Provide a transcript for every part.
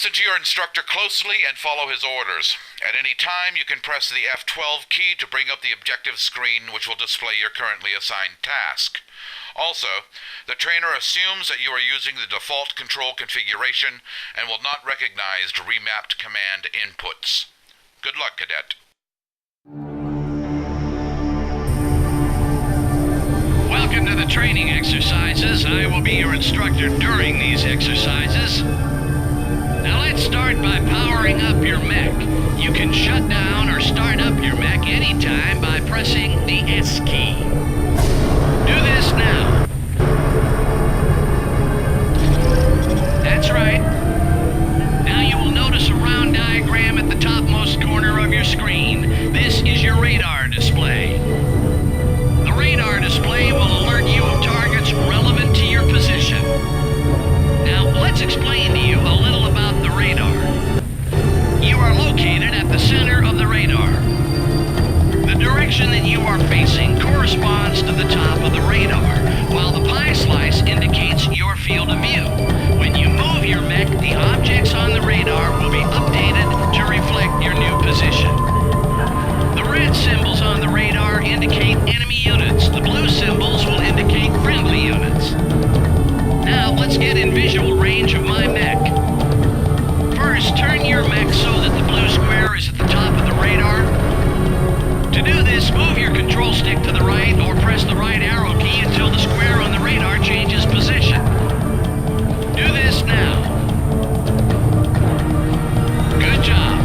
Listen to your instructor closely and follow his orders. At any time, you can press the F12 key to bring up the objective screen, which will display your currently assigned task. Also, the trainer assumes that you are using the default control configuration and will not recognize remapped command inputs. Good luck, Cadet. Welcome to the training exercises. I will be your instructor during these exercises. Now let's start by powering up your mech. You can shut down or start up your mech anytime by pressing the S key. Do this now. That's right. Now you will notice a round diagram at the topmost corner of your screen. This is your radar display. The radar display will alert you of targets relevant to your position. Now, let's explain to you a little about the radar. You are located at the center of the radar. The direction that you are facing corresponds to the top of the radar, while the pie slice indicates your field of view. When you move your mech, the objects on the radar will be updated to reflect your new position. The red symbols on the radar indicate enemy units. The blue symbols will indicate friendly units. Now, let's get in visual range of my mech. First, turn your mech so that the blue square is at the top of the radar. To do this, move your control stick to the right or press the right arrow key until the square on the radar changes position. Do this now. Good job.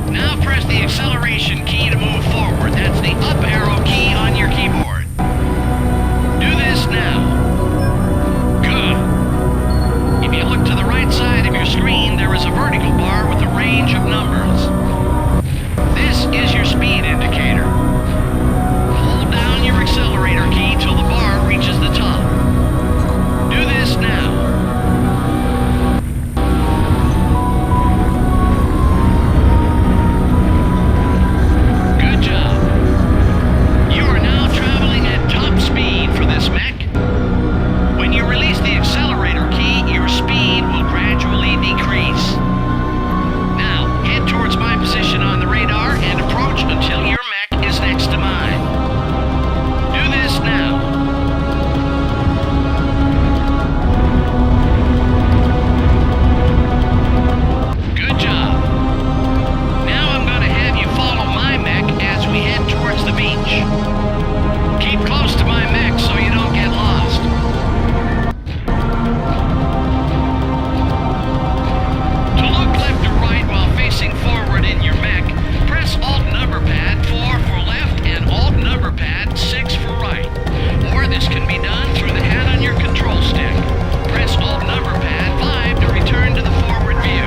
Now press the acceleration key to move forward. That's the up arrow key on your keyboard. Do this now. If you look to the right side of your screen, there is a vertical bar with a range of numbers. This is your speed indicator. Hold down your accelerator key till the bar reaches the top. Do this now. Good job. You are now traveling at top speed for this mech. When you release the accelerator key, your speed will gradually decrease. Now, head towards my position on the radar and approach until your mech is next to mine. Do this now. Good job. Now I'm going to have you follow my mech as we head towards the beach. Keep close to my mech so you don't get lost. To look left or right while facing forward in your mech, press Alt number pad 4 for left and Alt number pad 6 for right. Or this can be done through the hat on your control stick. Press Alt number pad 5 to return to the forward view.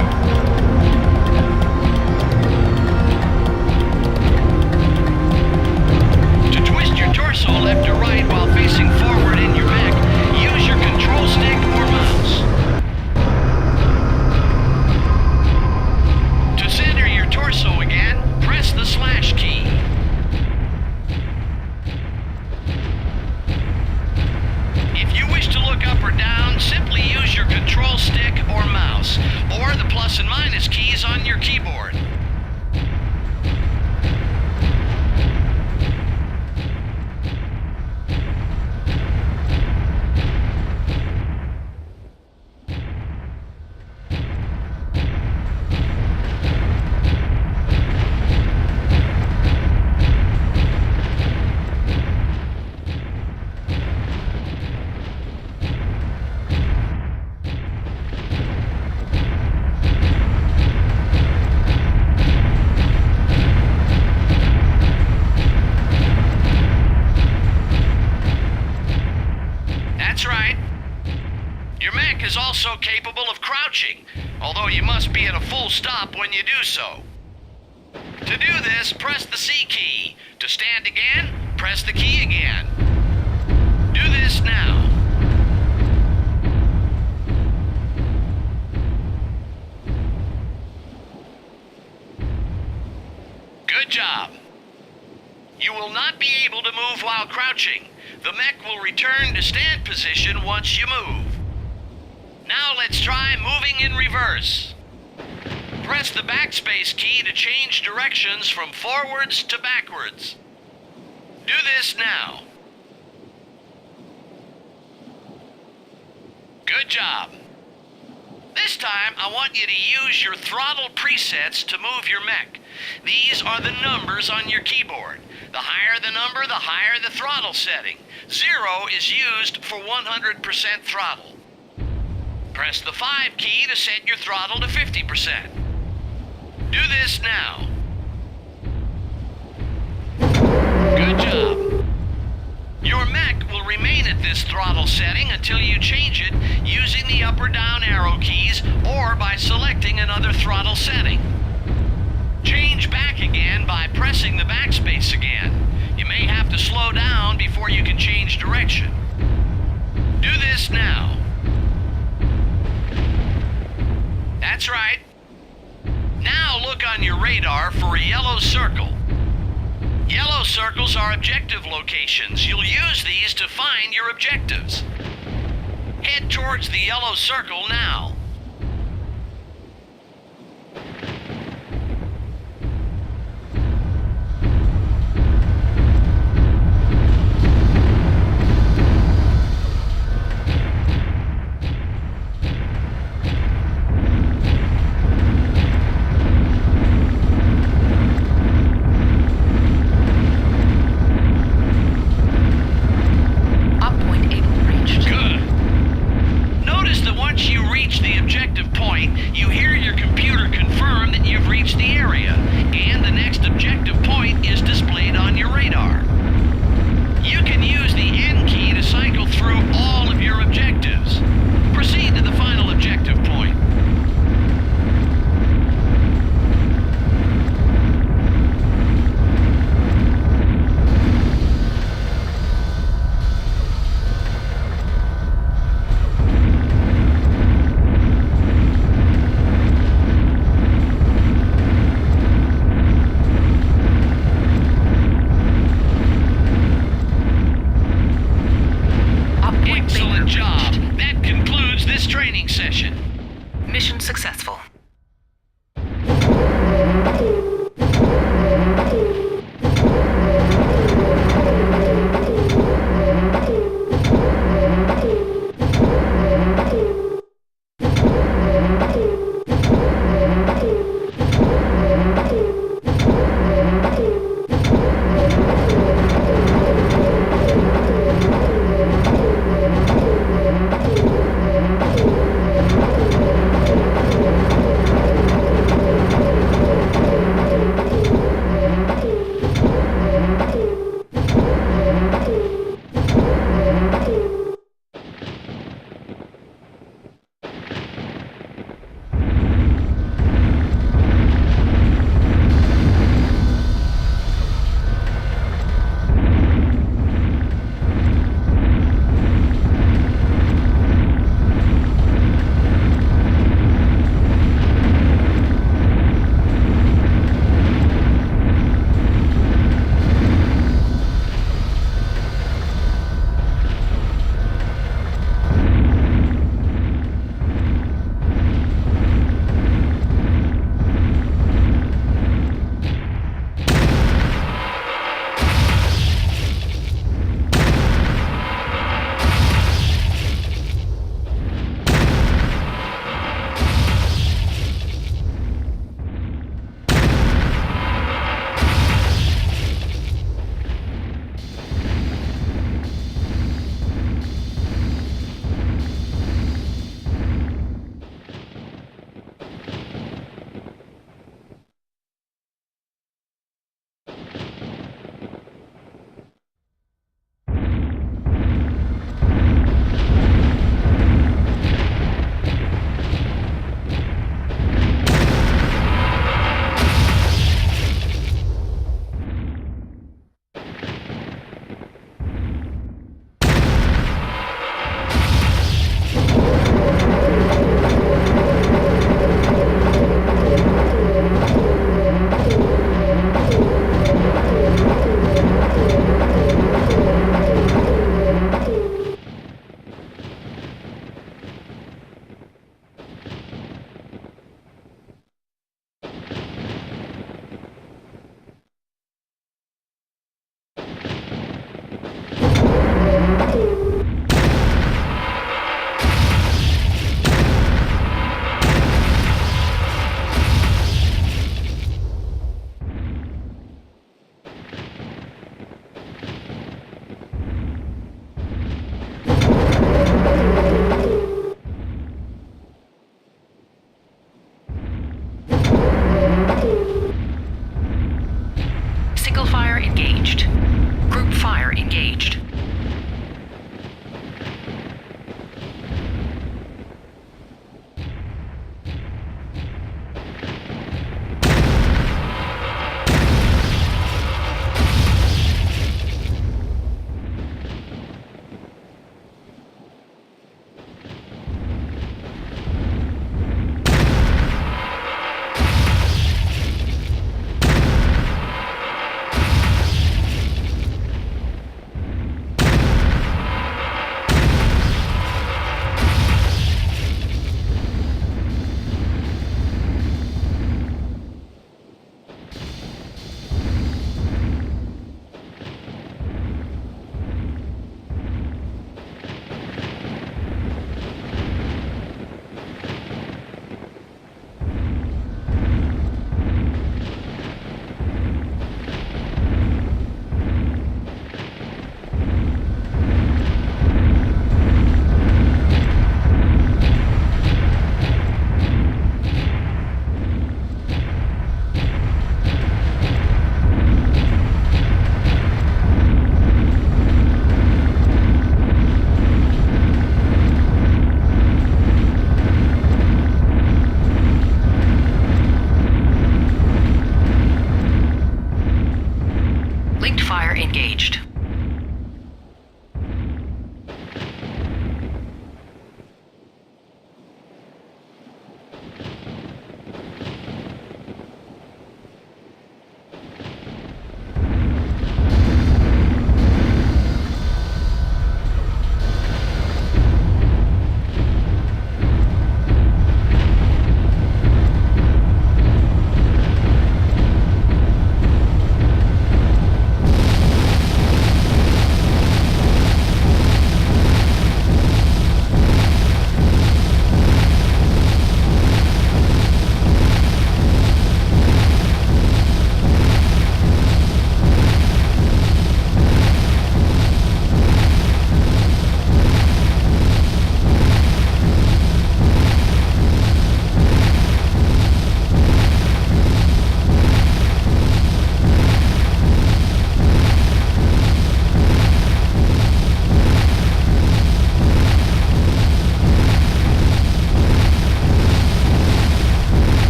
To twist your torso left or right while facing forward in your mech, use your control stick or mouse. To center your torso again, press the slash key. If you wish to look up or down, simply use your control stick or mouse, or the plus and minus keys on your keyboard. That's right. Your mech is also capable of crouching, although you must be at a full stop when you do so. To do this, press the C key. To stand again, press the key again. Do this now. Good job. You will not be able to move while crouching. The mech will return to stand position once you move. Now let's try moving in reverse. Press the backspace key to change directions from forwards to backwards. Do this now. Good job. This time, I want you to use your throttle presets to move your mech. These are the numbers on your keyboard. The higher the number, the higher the throttle setting. 0 is used for 100% throttle. Press the 5 key to set your throttle to 50%. Do this now. Good job. Your mech will remain at this throttle setting until you change it using the up or down arrow keys or by selecting another throttle setting. Change back again by pressing the backspace again. You may have to slow down before you can change direction. Do this now. That's right. Now look on your radar for a yellow circle. Yellow circles are objective locations. You'll use these to find your objectives. Head towards the yellow circle now. Once you reach the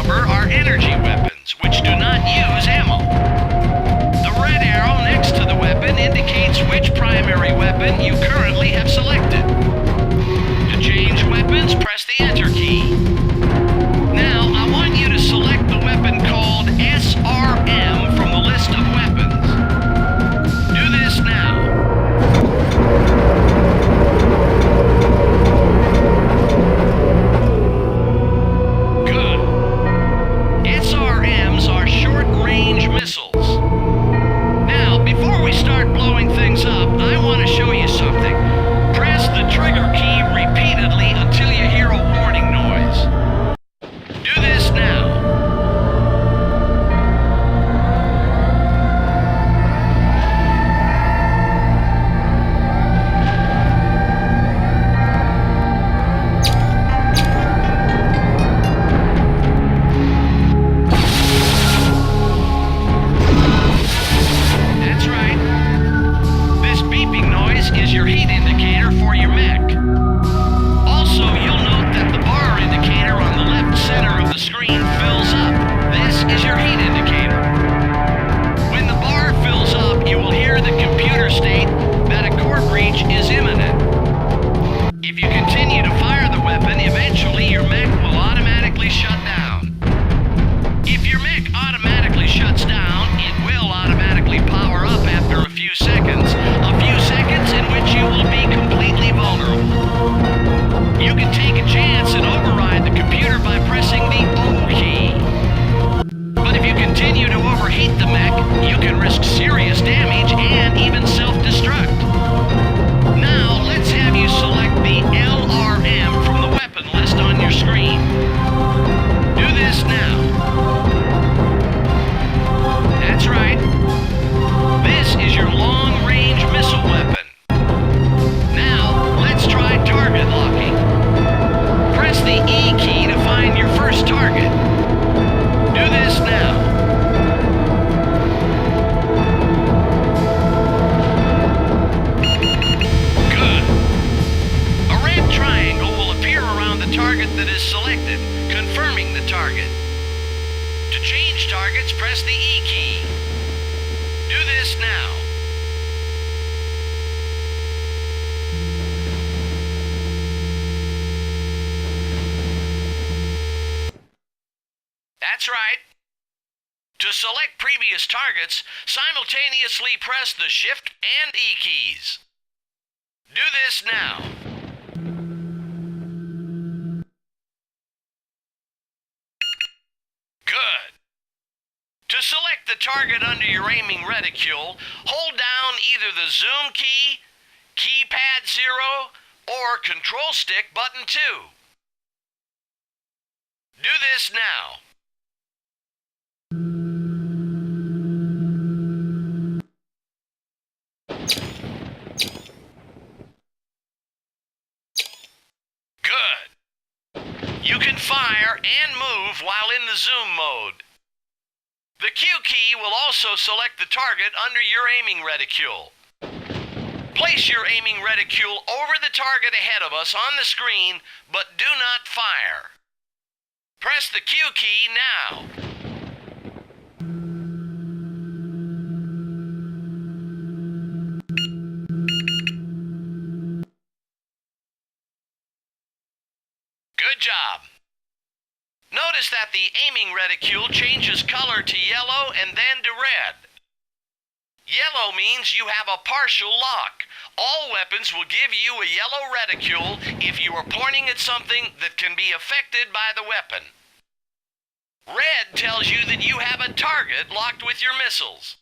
copper are energy weapons, which do not use ammo. The red arrow next to the weapon indicates which primary weapon you currently have selected. To change weapons, press the Enter key. Now, I want you to select the weapon called SRM from the list of weapons. Do this now. Good. SRMs are short-range missiles. Now, before we start blowing things up, I want to show you something. Press the trigger key repeatedly until you hear a warning noise. Do this now. That's right. This beeping noise is your heat indicator for your mech. Also, you'll note that the bar indicator on the left center of the screen fills up. This is your heat indicator. When the bar fills up, you will hear the computer state that a core breach is imminent. If you continue to fire the weapon, eventually your mech will automatically shut down. If your mech automatically shuts down, it will automatically power up after a few seconds in which you will be completely vulnerable. You can take a chance and override the computer by pressing the O key. But if you continue to overheat the mech, you can risk serious damage and even self-destruct. Now, let's have you select the LRM from the weapon list on your screen. Do this now. That's right. This is your long-range missile weapon. Now, let's try target locking. Press the E key to find your first target. Do this now. Good. A red triangle will appear around the target that is selected, confirming the target. To change targets, press the E key. Do this now. That's right. To select previous targets, simultaneously press the Shift and E keys. Do this now. Good. To select the target under your aiming reticule, hold down either the Zoom key, Keypad 0, or Control Stick button 2. Do this now. Good. You can fire and move while in the zoom mode. The Q key will also select the target under your aiming reticule. Place your aiming reticule over the target ahead of us on the screen, but do not fire. Press the Q key now. Good job. Notice that the aiming reticule changes color to yellow and then to red. Yellow means you have a partial lock. All weapons will give you a yellow reticule if you are pointing at something that can be affected by the weapon. Red tells you that you have a target locked with your missiles.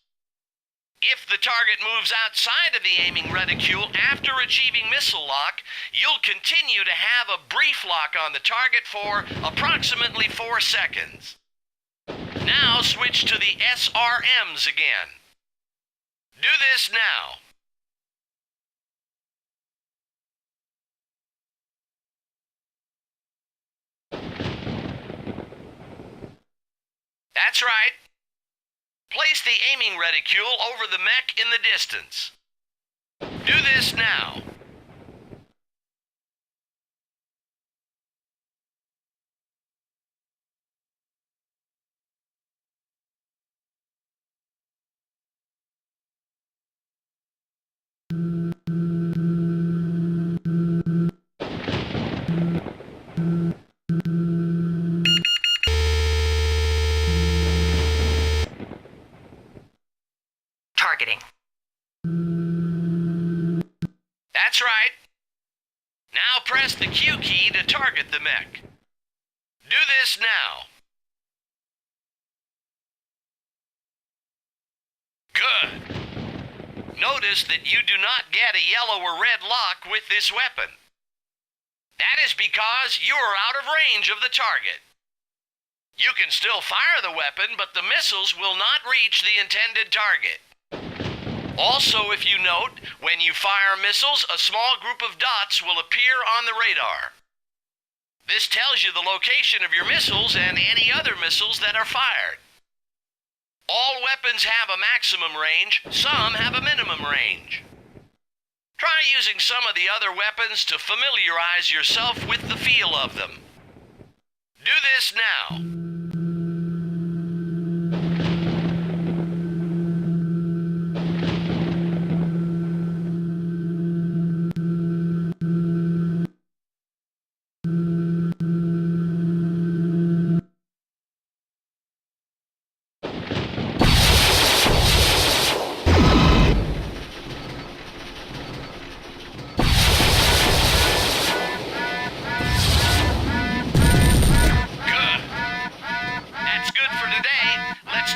If the target moves outside of the aiming reticule after achieving missile lock, you'll continue to have a brief lock on the target for approximately 4 seconds. Now switch to the SRMs again. Do this now. That's right. Place the aiming reticule over the mech in the distance. Do this now. press the Q key to target the mech. Do this now. Good. Notice that you do not get a yellow or red lock with this weapon. That is because you are out of range of the target. You can still fire the weapon, but the missiles will not reach the intended target. Also, if you note, when you fire missiles, a small group of dots will appear on the radar. This tells you the location of your missiles and any other missiles that are fired. All weapons have a maximum range, some have a minimum range. Try using some of the other weapons to familiarize yourself with the feel of them. Do this now.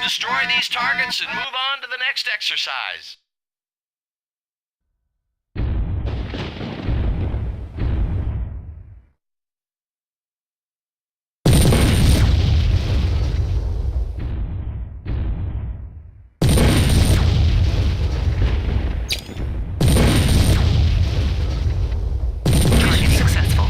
Destroy these targets and move on to the next exercise. Target successful.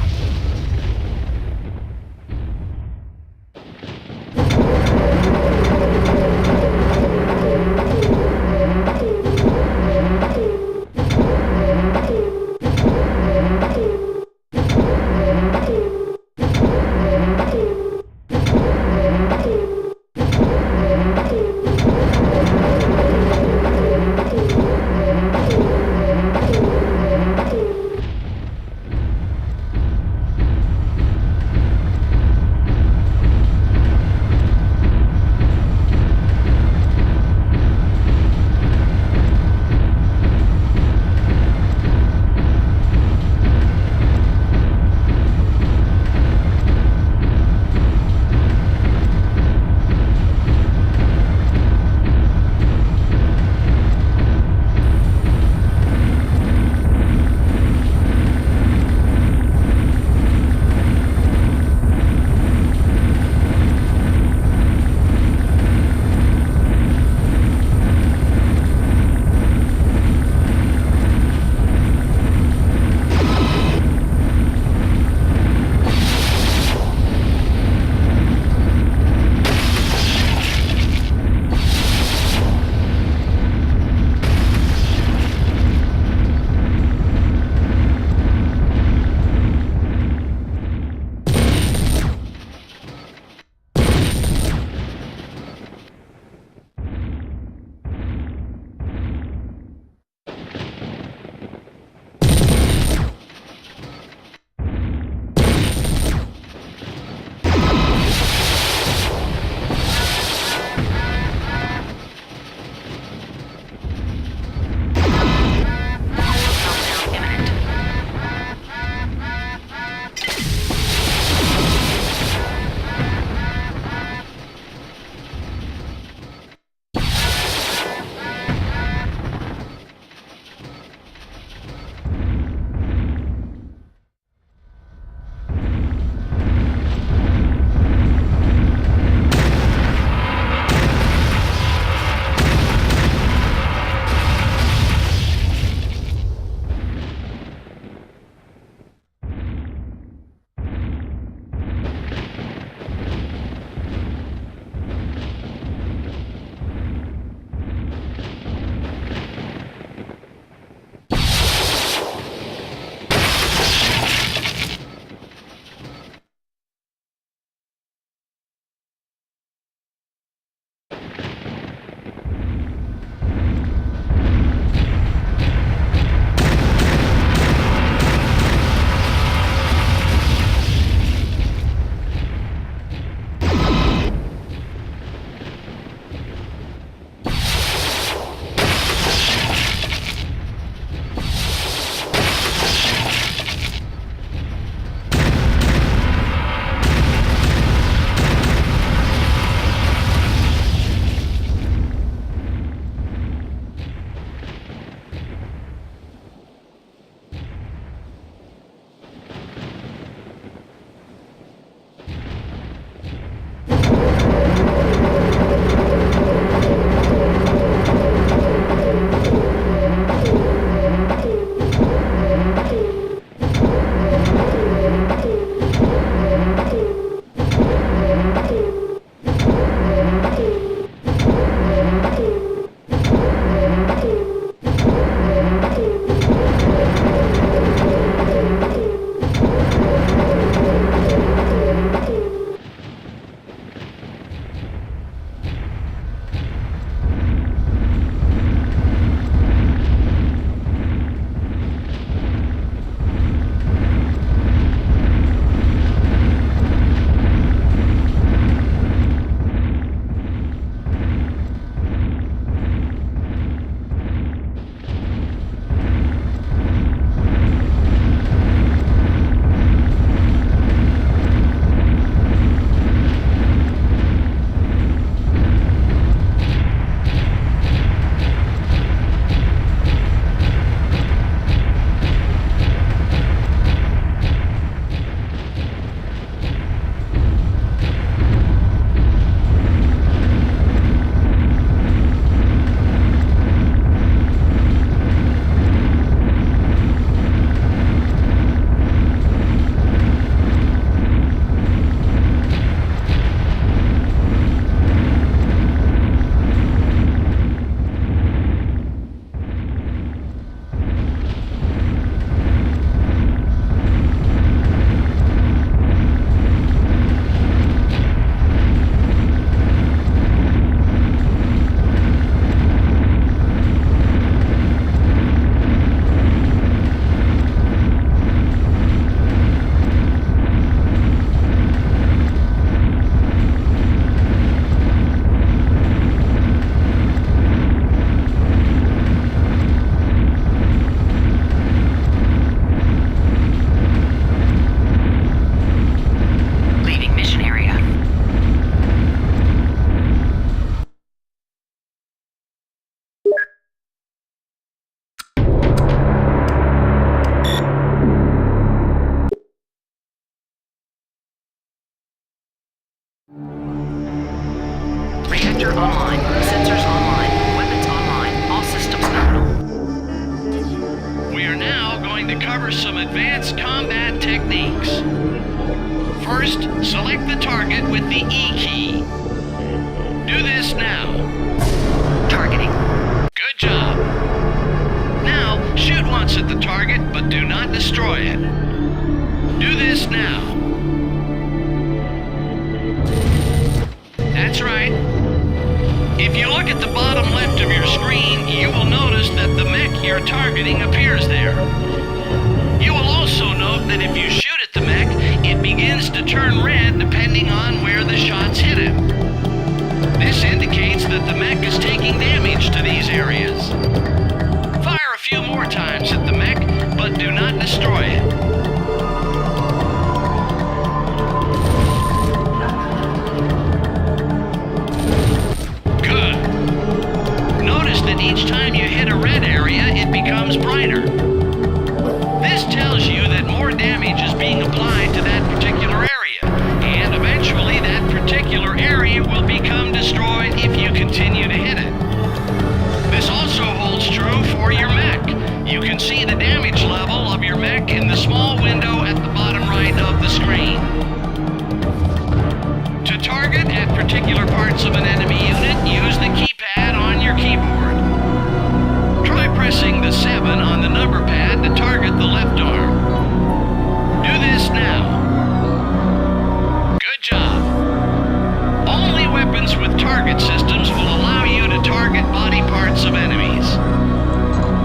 advanced combat techniques. First, select the target with the E key. Do this now. Targeting. Good job. Now, shoot once at the target, but do not destroy it. Do this now. That's right. If you look at the bottom left of your screen, you will notice that the mech you're targeting appears there. You will also note that if you shoot at the mech, it begins to turn red depending on where the shots hit it. This indicates that the mech is taking damage to these areas. Fire a few more times at the mech, but do not destroy it. Each time you hit a red area, it becomes brighter. This tells you that more damage is being applied to that particular area, and eventually that particular area will become destroyed if you continue to hit it. This also holds true for your mech. You can see the damage level of your mech in the small window at the bottom right of the screen. To target at particular parts of an enemy unit, use the keypad on your keyboard. Pressing the 7 on the number pad to target the left arm. Do this now. Good job. Only weapons with target systems will allow you to target body parts of enemies.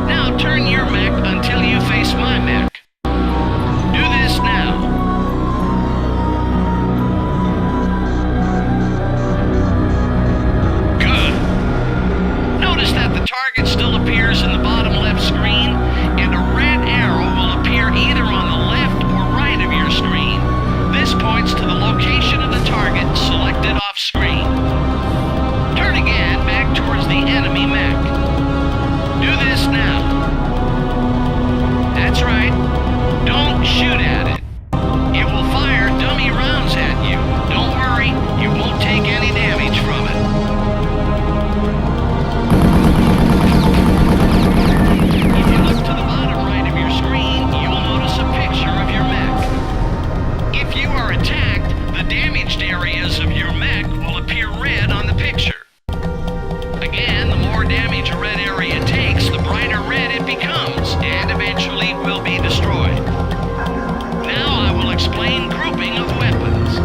Now turn your mech until you face my mech. Do this now. Good. Notice that the target still appears in the bottom left screen, and a red arrow will appear either on the left or right of your screen. This points to the location of the target selected off screen. Turn again back towards the enemy mech. Do this now. That's right. Don't shoot at it. It will fire dummy rounds at you. Don't worry, you won't take any damage from it. Areas of your mech will appear red on the picture. Again, the more damage a red area takes, the brighter red it becomes, and eventually will be destroyed. Now I will explain grouping of weapons.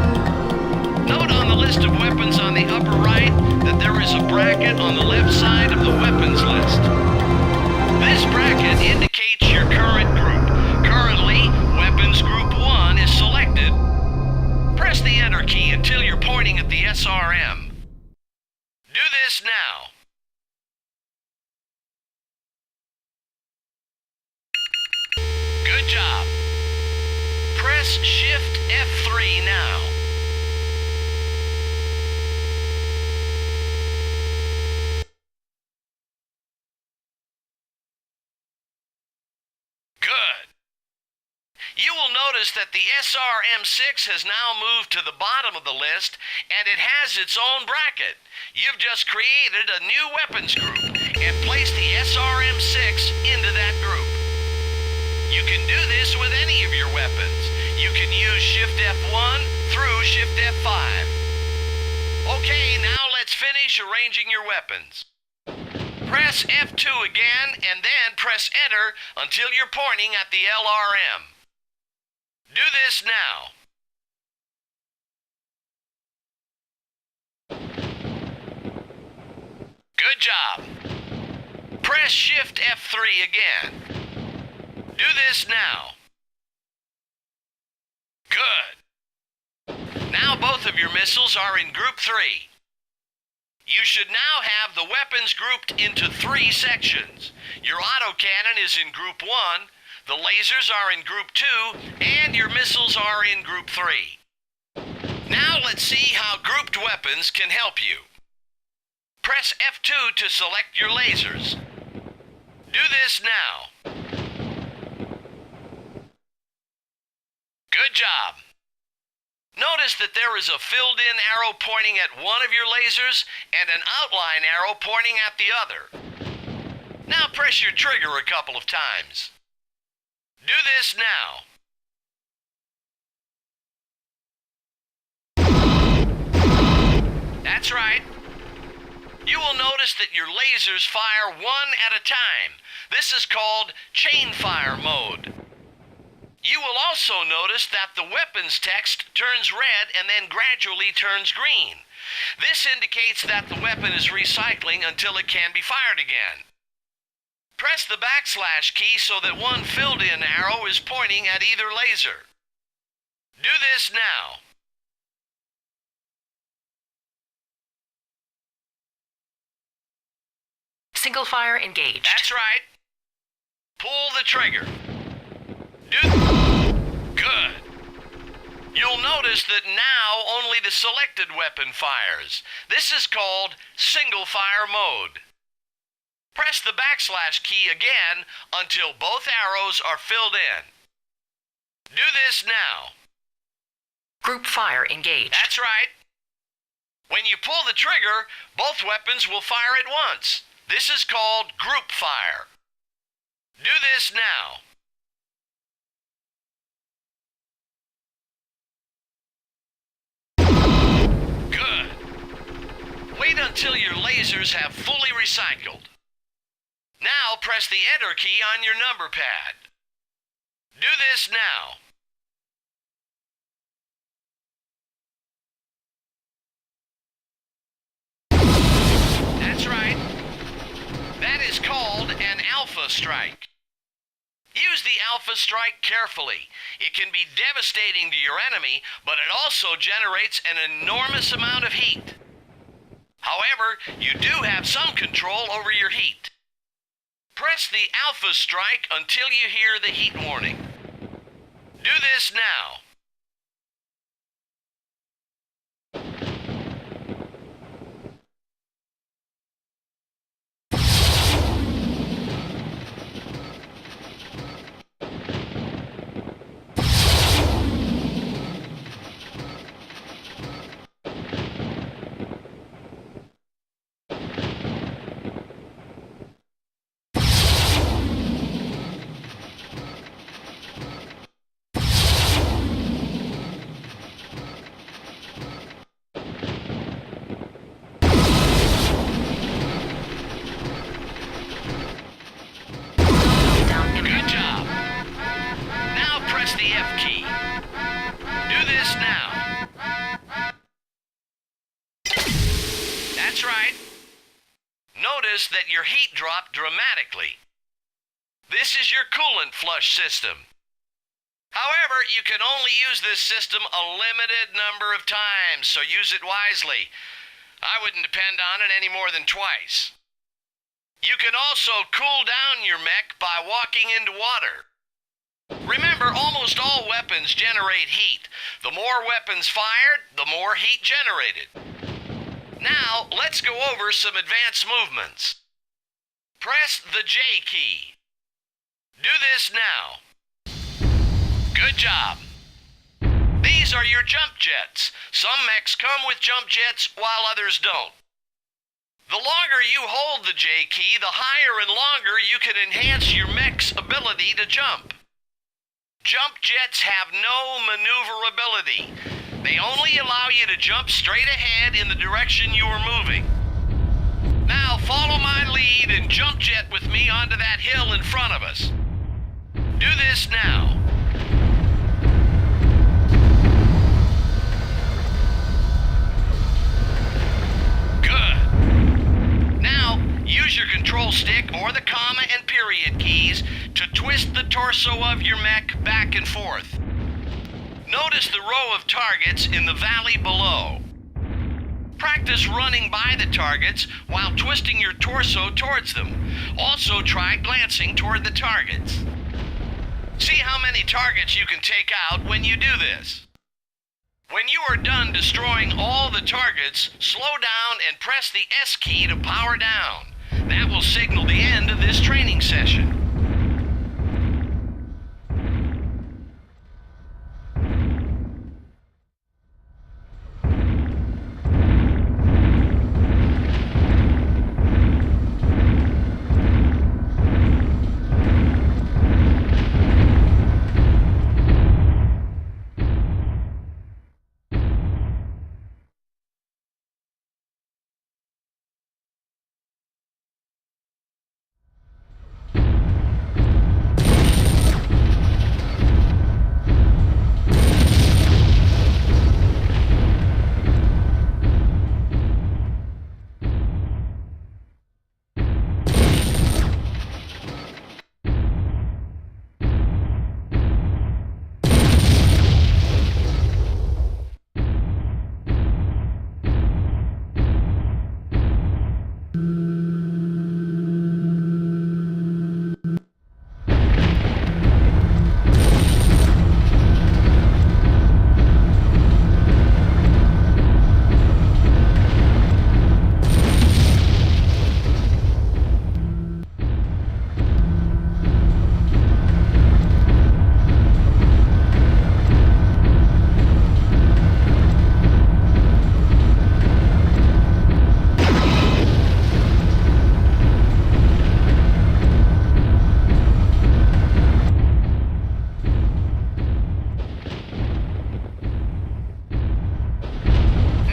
Note on the list of weapons on the upper right that there is a bracket on the left side of the weapons list. This bracket indicates your current group. Currently, weapons group 1 is selected. Press the Enter key until you're pointing at the SRM. Do this now. Good job. Press Shift F3 now. Good. You will notice that the SRM-6 has now moved to the bottom of the list, and it has its own bracket. You've just created a new weapons group and placed the SRM-6 into that group. You can do this with any of your weapons. You can use Shift F1 through Shift F5. Okay, now let's finish arranging your weapons. Press F2 again, and then press Enter until you're pointing at the LRM. Do this now. Good job. Press Shift F3 again. Do this now. Good. Now both of your missiles are in Group 3. You should now have the weapons grouped into 3 sections. Your autocannon is in Group 1, the lasers are in Group 2, and your missiles are in Group 3. Now let's see how grouped weapons can help you. Press F2 to select your lasers. Do this now. Good job. Notice that there is a filled-in arrow pointing at one of your lasers and an outline arrow pointing at the other. Now press your trigger a couple of times. Do this now. That's right. You will notice that your lasers fire one at a time. This is called chain fire mode. You will also notice that the weapons text turns red and then gradually turns green. This indicates that the weapon is recycling until it can be fired again. Press the / key so that one filled-in arrow is pointing at either laser. Do this now. Single fire engaged. That's right. Pull the trigger. Good. You'll notice that now only the selected weapon fires. This is called single fire mode. Press the / key again until both arrows are filled in. Do this now. Group fire engaged. That's right. When you pull the trigger, both weapons will fire at once. This is called group fire. Do this now. Good. Wait until your lasers have fully recycled. Now press the Enter key on your number pad. Do this now. That's right. That is called an alpha strike. Use the alpha strike carefully. It can be devastating to your enemy, but it also generates an enormous amount of heat. However, you do have some control over your heat. Press the alpha strike until you hear the heat warning. Do this now. Good job. Now press the F key. Do this now. That's right. Notice that your heat dropped dramatically. This is your coolant flush system. However, you can only use this system a limited number of times, so use it wisely. I wouldn't depend on it any more than twice. You can also cool down your mech by walking into water. Remember, almost all weapons generate heat. The more weapons fired, the more heat generated. Now, let's go over some advanced movements. Press the J key. Do this now. Good job. These are your jump jets. Some mechs come with jump jets while others don't. The longer you hold the J key, the higher and longer you can enhance your mech's ability to jump. Jump jets have no maneuverability. They only allow you to jump straight ahead in the direction you are moving. Now follow my lead and jump jet with me onto that hill in front of us. Do this now. Use your control stick or the comma and period keys to twist the torso of your mech back and forth. Notice the row of targets in the valley below. Practice running by the targets while twisting your torso towards them. Also try glancing toward the targets. See how many targets you can take out when you do this. When you are done destroying all the targets, slow down and press the S key to power down. That will signal the end of this training session.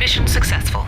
Mission successful.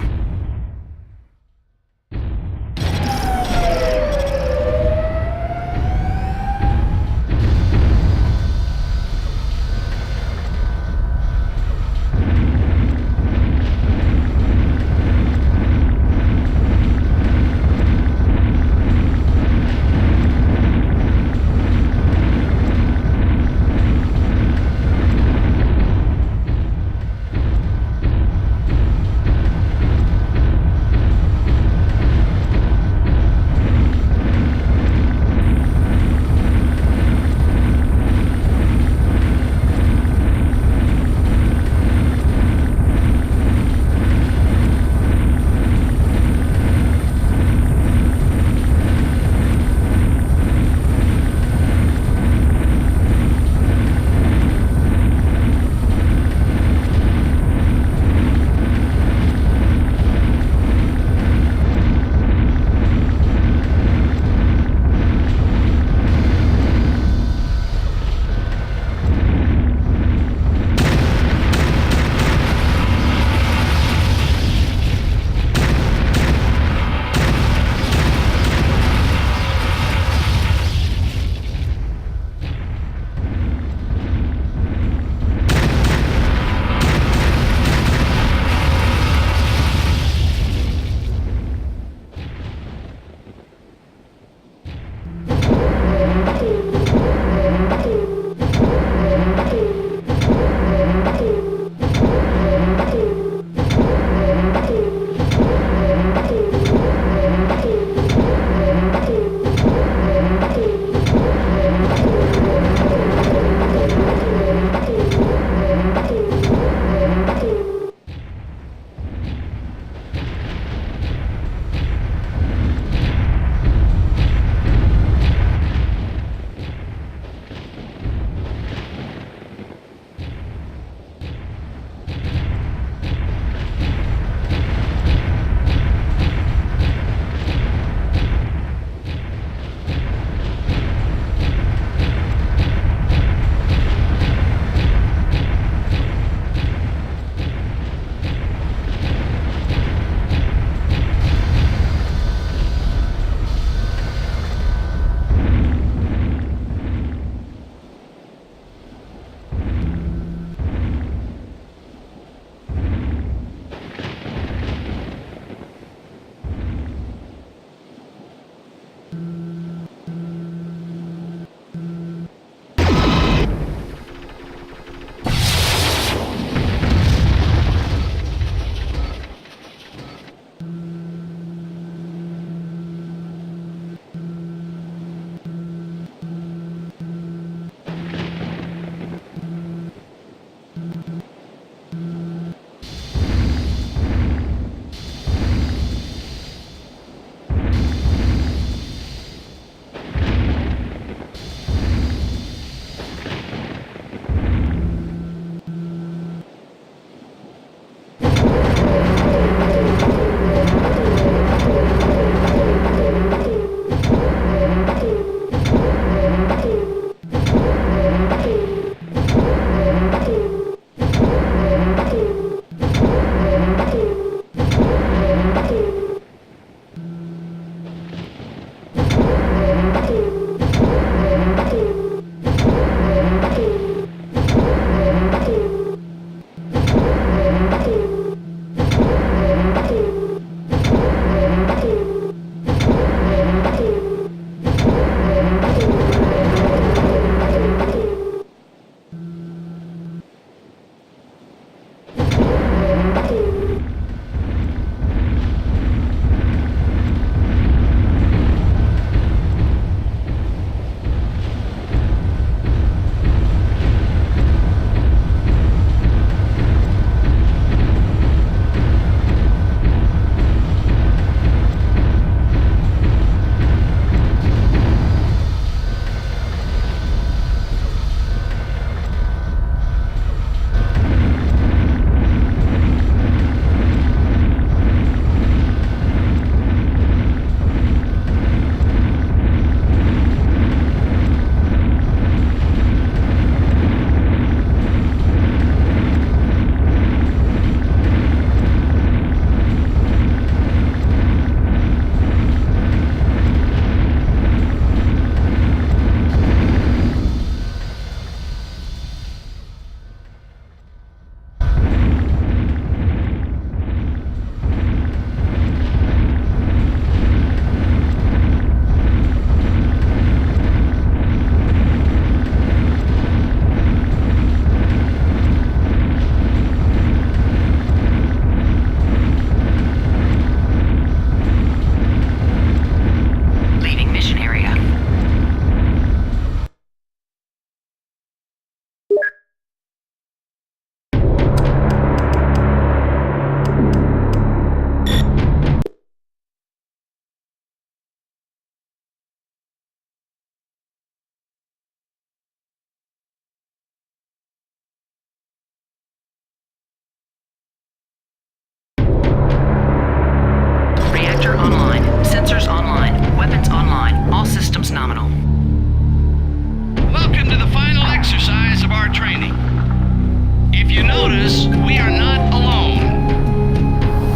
If you notice, we are not alone.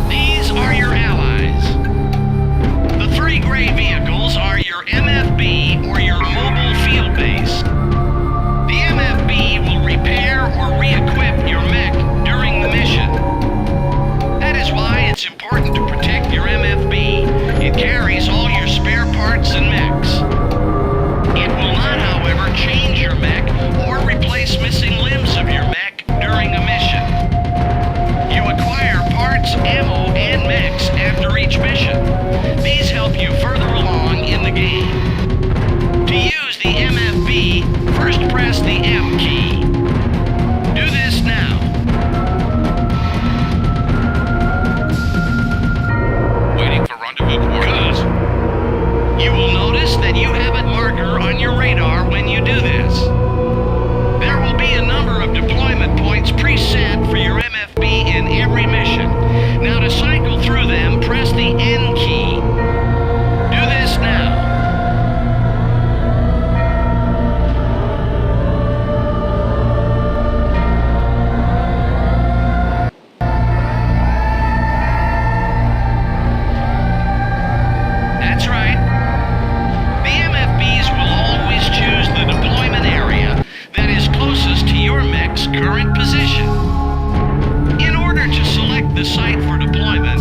These are your allies. The three gray vehicles are your MFB or your mobile field base. The MFB will repair or re-equip your mech during the mission. That is why it's important to protect your MFB. It carries all your spare parts and mechs. It will not, however, change your mech or replace missing limbs of your mech during a mission. You acquire parts, ammo, and mechs after each mission. These help you further along in the game. To use the MFB, first press the M key. Do this now. Waiting for rendezvous coordinates. You will notice that you have a marker on your radar when you do this. There will be a number of deployment points preset for your MFB in every mission. Now to cycle through them, press the N key. Do this now. That's right. The MFBs will always choose the deployment area that is closest to your mech's current position. In order to select the site for deployment,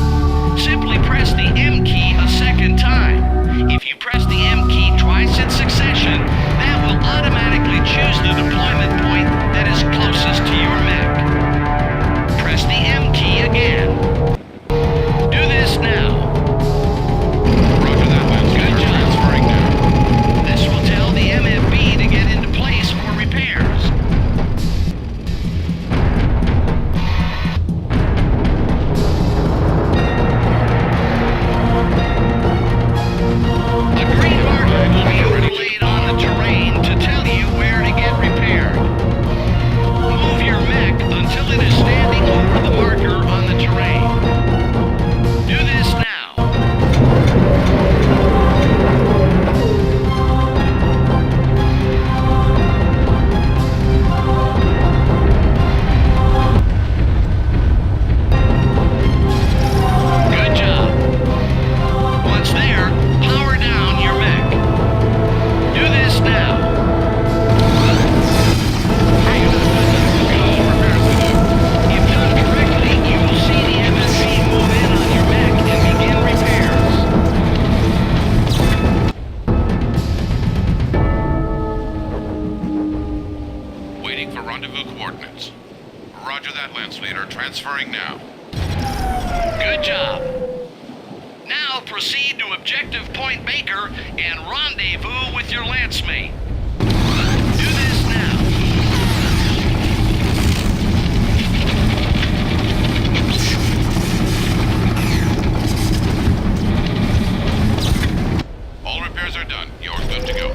simply press the M key a second time. If you press the M key twice in succession, that will automatically choose the deployment point that is closest to your mech. Press the M key again. Do this now. Roger that, Lance. Good job. Transferring now. This will tell the MFB to get into place for repairs. A green marker will be overlaid on the terrain to tell you where to get repaired. Move your mech until it is standing over the marker on the terrain. Do this now. Good job. Once there, power down your mech. Do this now. If done correctly, you will see the MSC move in on your mech and begin repairs. Waiting for rendezvous coordinates. Roger that, Lance Leader. Transferring now. Good job. Now proceed to Objective Point Baker and rendezvous with your lance mate. Do this now. All repairs are done. You're good to go.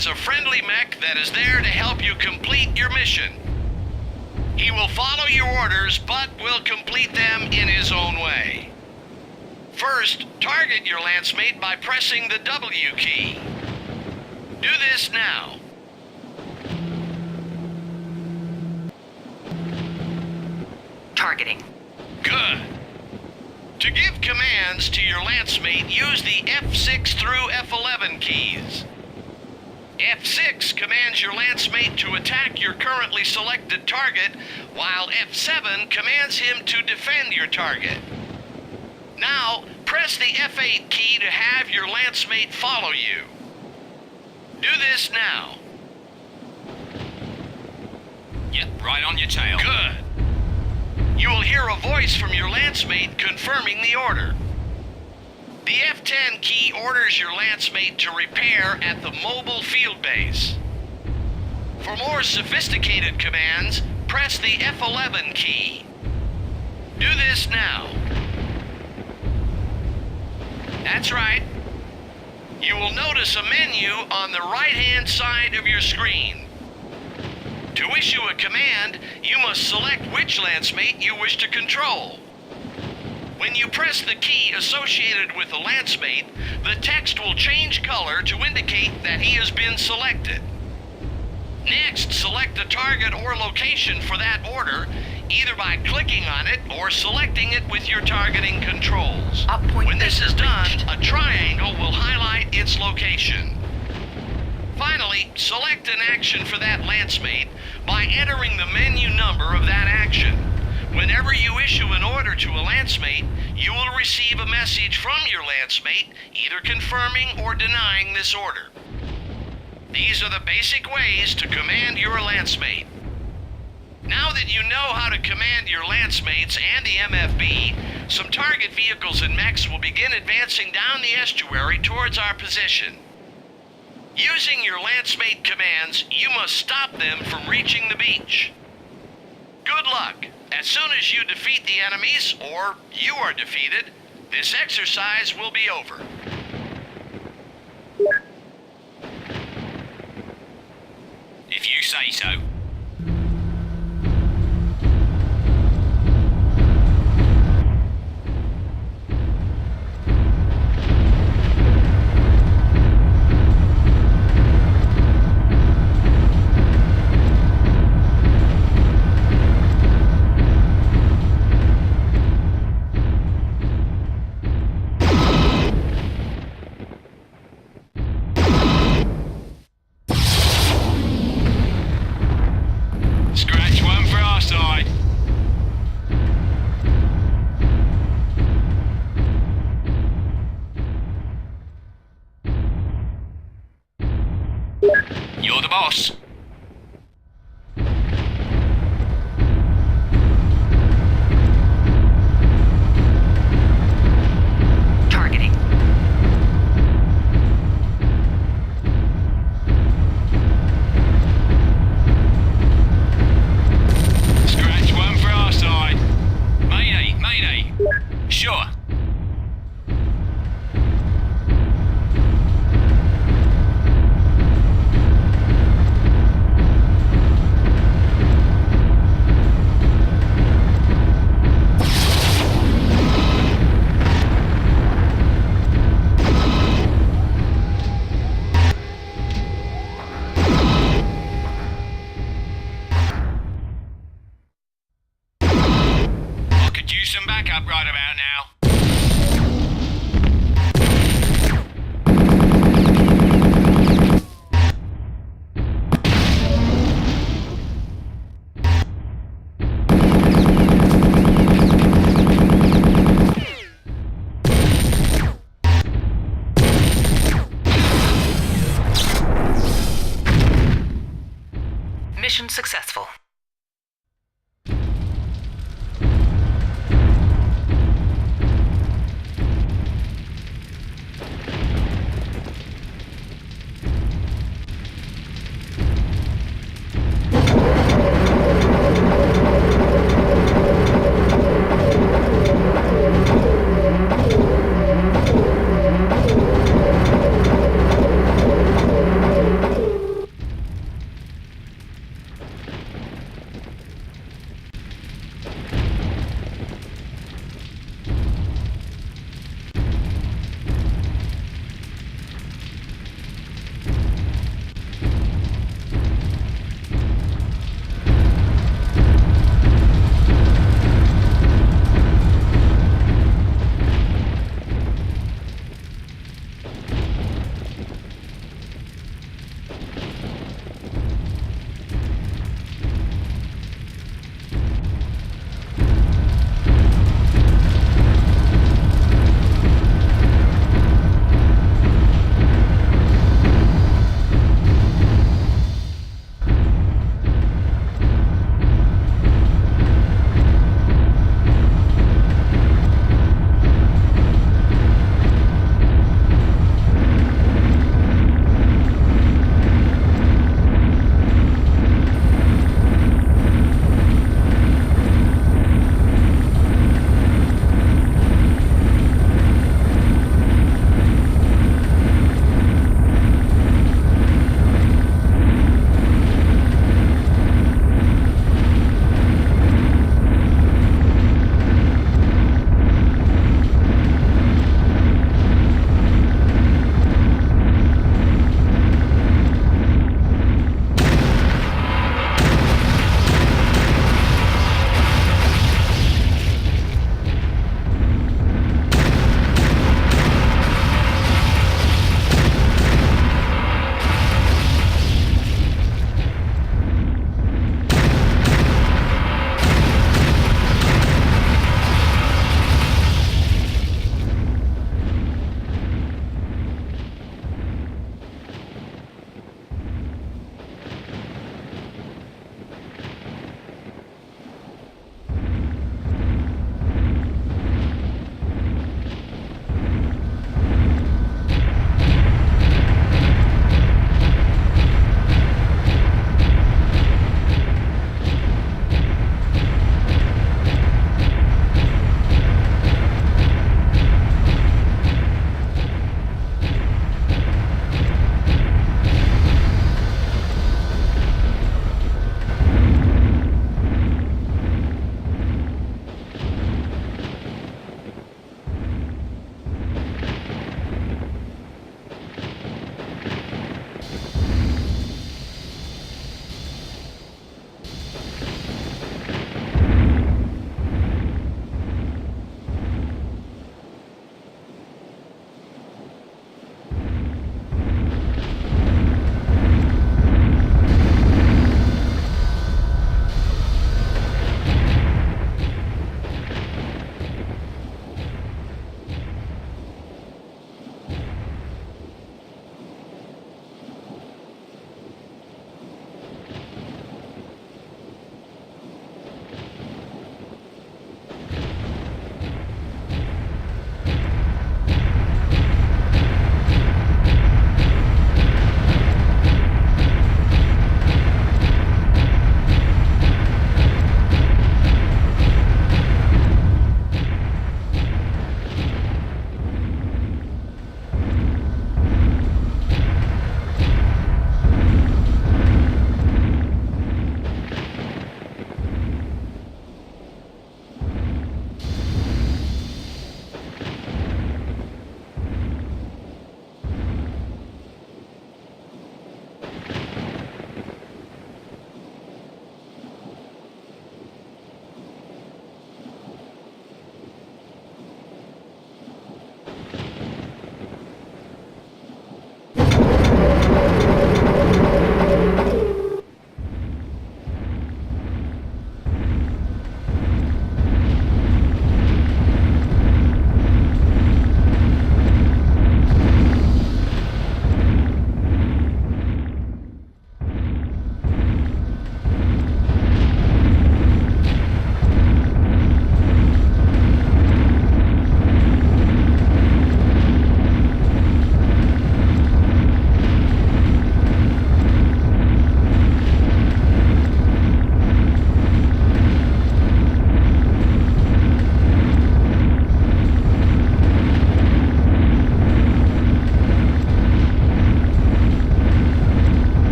is a friendly mech that is there to help you complete your mission. He will follow your orders, but will complete them in his own way. First, target your lance mate by pressing the W key. Do this now. Targeting. Good. To give commands to your lance mate, use the F6 through F11 keys. F6 commands your lance mate to attack your currently selected target, while F7 commands him to defend your target. Now, press the F8 key to have your lance mate follow you. Do this now. Yep, right on your tail. Good. You will hear a voice from your lance mate confirming the order. The F10 key orders your lance mate to repair at the mobile field base. For more sophisticated commands, press the F11 key. Do this now. That's right. You will notice a menu on the right-hand side of your screen. To issue a command, you must select which lance mate you wish to control. When you press the key associated with the lance mate, the text will change color to indicate that he has been selected. Next, select the target or location for that order, either by clicking on it or selecting it with your targeting controls. When this is done, a triangle will highlight its location. Finally, select an action for that lance mate by entering the menu number of that action. Whenever you issue an order to a lance mate, you will receive a message from your lance mate, either confirming or denying this order. These are the basic ways to command your lance mate. Now that you know how to command your lance mates and the MFB, some target vehicles and mechs will begin advancing down the estuary towards our position. Using your lance mate commands, you must stop them from reaching the beach. Good luck. As soon as you defeat the enemies, or you are defeated, this exercise will be over. If you say so. Scratch one for our side. You're the boss. Targeting. Scratch one for our side. Mayday, mayday. Sure.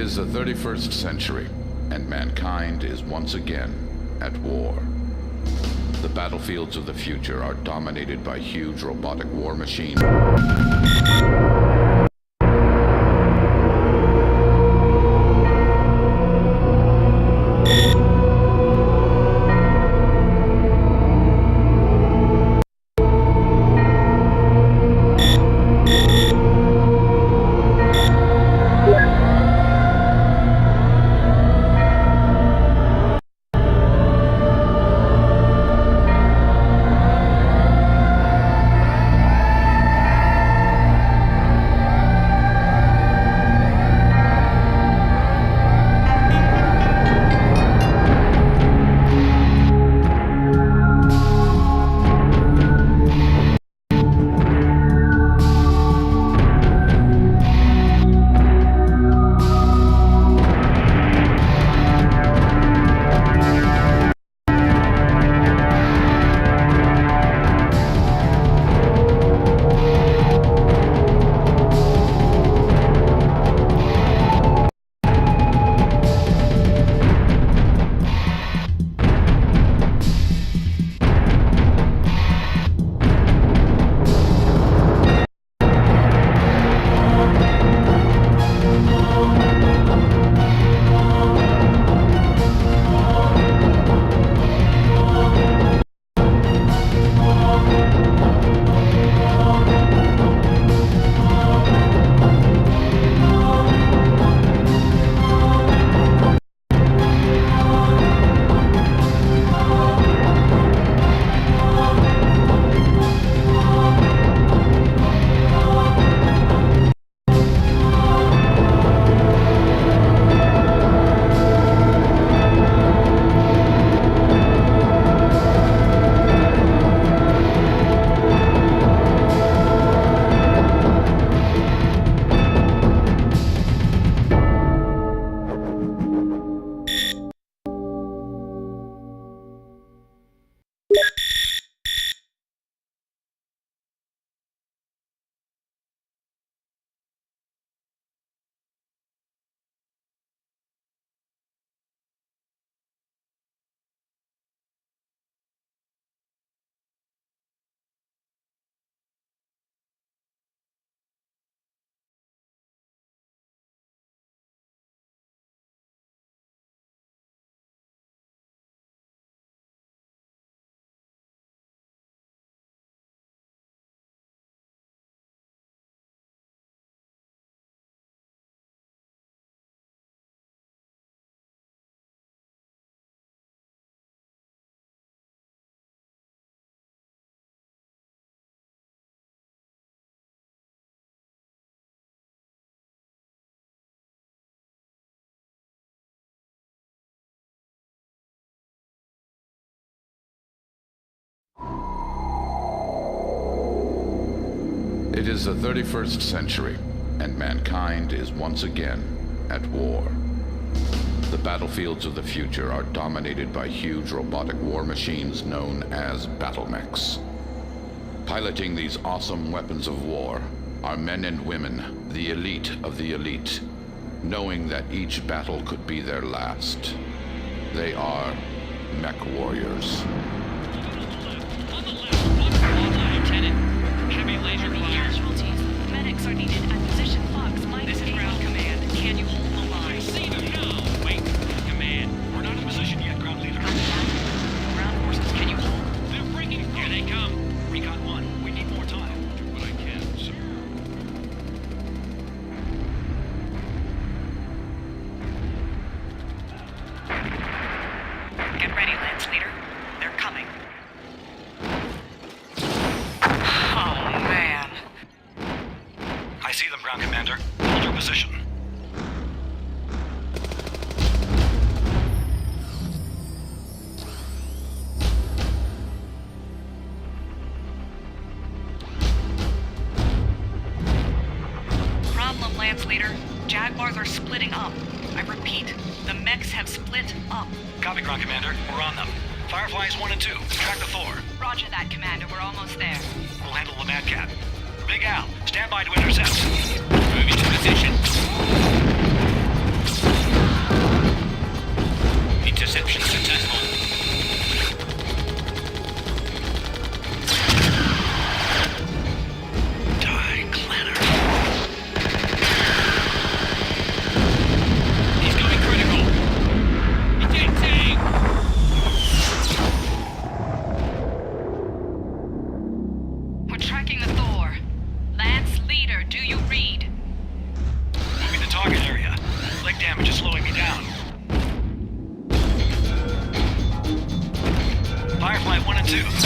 is the 31st century, and mankind is once again at war. The battlefields of the future are dominated by huge robotic war machines. It is the 31st century, and mankind is once again at war. The battlefields of the future are dominated by huge robotic war machines known as battle mechs. Piloting these awesome weapons of war are men and women, the elite of the elite, knowing that each battle could be their last. They are MechWarriors. Lieutenant, heavy laser fire. Casualties. Medics are needed at position box. This is ground command. Can you hold the line? See them now! Wait, command. We're not in position yet, ground leader. Ground forces, can you hold? They're breaking through. Here they come. Recon 1. We need more time. Do what I can, sir. Get ready, Lance Leader. They're coming. Oh, man. I see them, ground commander. Hold your position. Problem, Lance Leader. Jaguars are splitting up. I repeat, the mechs have split up. Copy, ground commander. We're on them. Fireflies 1 and 2. Track the Thor. Roger that, Commander. We're almost there. We'll handle the Mad Cat. Big Al, stand by to intercept. Moving to position. Commander, do you read? Moving to target area. Leg damage is slowing me down. Firefly 1 and 2.